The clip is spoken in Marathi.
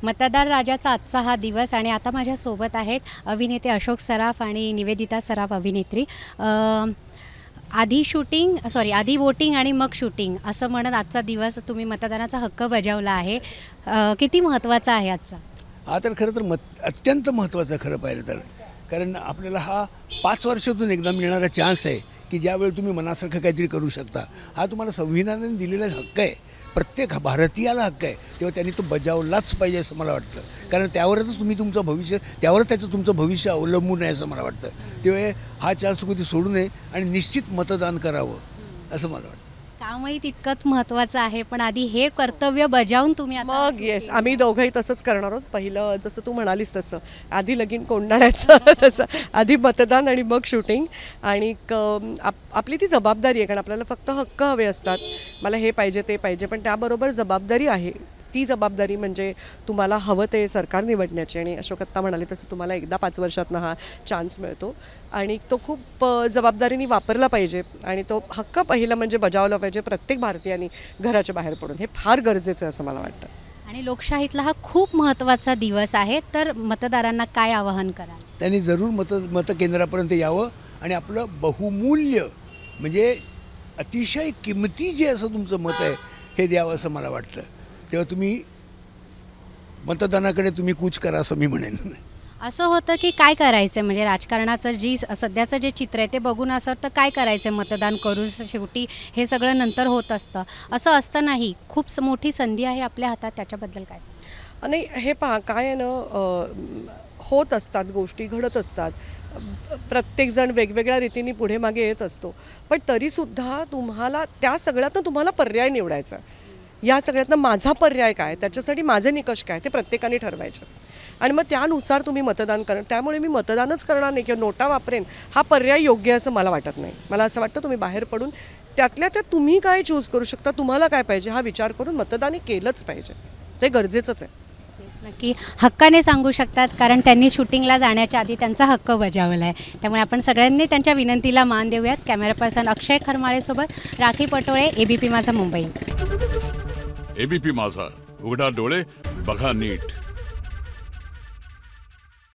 मतदार राजाचा आजचा हा दिवस आणि आता माझ्यासोबत आहेत अभिनेते अशोक सराफ आणि निवेदिता सराफ अभिनेत्री. आधी वोटिंग आणि मग शूटिंग असं म्हणत आजचा दिवस तुम्ही मतदानाचा हक्क बजावला आहे. किती महत्त्वाचा आहे आजचा? हा तर खरं तर अत्यंत महत्त्वाचं खरं पाहिलं तर, कारण आपल्याला हा 5 वर्षातून एकदा मिळणारा चान्स आहे की ज्यावेळी तुम्ही मनासारखं काहीतरी करू शकता. हा तुम्हाला संविधानाने दिलेला हक्क आहे, प्रत्येक भारतीयाला हक्क आहे, तेव्हा त्यांनी तो बजावलाच पाहिजे असं मला वाटतं. कारण त्यावरच तुम्ही तुमचं भविष्य, त्यावरच त्याचं तुमचं भविष्य अवलंबून आहे असं मला वाटतं. तेव्हा हा चान्स कधी सोडू नये आणि निश्चित मतदान करावं असं मला वाटतं. कामही तितकंच महत्त्वाचं आहे, पण आधी हे कर्तव्य बजावून तुम्ही मग येस, आम्ही दोघंही तसंच करणार आहोत. पहिलं जसं तू म्हणालीस तसं आधी लगीन कोंडाण्याचं तसं आधी मतदान आणि मग शूटिंग. आणि आपली ती जबाबदारी आहे, कारण आपल्याला फक्त हक्क हवे असतात, मला हे पाहिजे ते पाहिजे, पण त्याबरोबर जबाबदारी आहे. ती जबाबदारी म्हणजे तुम्हाला हवं ते सरकार निवडण्याची. आणि अशोक आत्ता म्हणाले तसं तुम्हाला एकदा 5 वर्षातनं हा चान्स मिळतो आणि तो खूप जबाबदारीने वापरला पाहिजे आणि तो हक्क पहिला म्हणजे बजावला पाहिजे प्रत्येक भारतीयांनी घराच्या बाहेर पडून. हे फार गरजेचं आहे असं मला वाटतं. आणि लोकशाहीतला हा खूप महत्त्वाचा दिवस आहे, तर मतदारांना काय आवाहन कराल? त्यांनी जरूर मतकेंद्रापर्यंत यावं आणि आपलं बहुमूल्य म्हणजे अतिशय किमती जे असं तुमचं मत आहे हे द्यावं असं मला वाटतं. तेव्हा तुम्ही मतदानाकडे तुम्ही कूच करा असं मी म्हणेन. असं होतं की काय करायचं, म्हणजे राजकारणाचं सध्याचं जे चित्र आहे ते बघून असं वाटतं काय करायचं मतदान करून, शेवटी हे सगळं नंतर होत असतं. असं असतं नाही, खूप मोठी संधी आहे आपल्या हातात. त्याच्याबद्दल काय? नाही, हे पहा काय आहे ना, होत असतात गोष्टी, घडत असतात, प्रत्येकजण वेगवेगळ्या रीतीने पुढे मागे येत असतो, पण तरीसुद्धा तुम्हाला त्या सगळ्यातनं तुम्हाला पर्याय निवडायचा. या सगळ्यातनं माझा पर्याय काय, त्याच्यासाठी माझे निकष काय ते प्रत्येकाने ठरवायचे आणि मग त्यानुसार तुम्ही मतदान करा. त्यामुळे मी मतदानच करणार नाही किंवा नोटा वापरेन हा पर्याय योग्य असं मला वाटत नाही. मला असं वाटतं तुम्ही बाहेर पडून त्यातल्या त्यात तुम्ही काय चूज करू शकता, तुम्हाला काय पाहिजे हा विचार करून मतदान केलंच पाहिजे. ते गरजेचंच आहे. नक्की हक्काने सांगू शकतात, कारण त्यांनी शूटिंगला जाण्याच्या आधी त्यांचा हक्क बजावला आहे. त्यामुळे आपण सगळ्यांनी त्यांच्या विनंतीला मान देऊयात. कॅमेरा पर्सन अक्षय खरमाळेसोबत राखी पटोळे, ABP माझा मुंबई. ABP माझा, उघडा डोळे बघा नीट.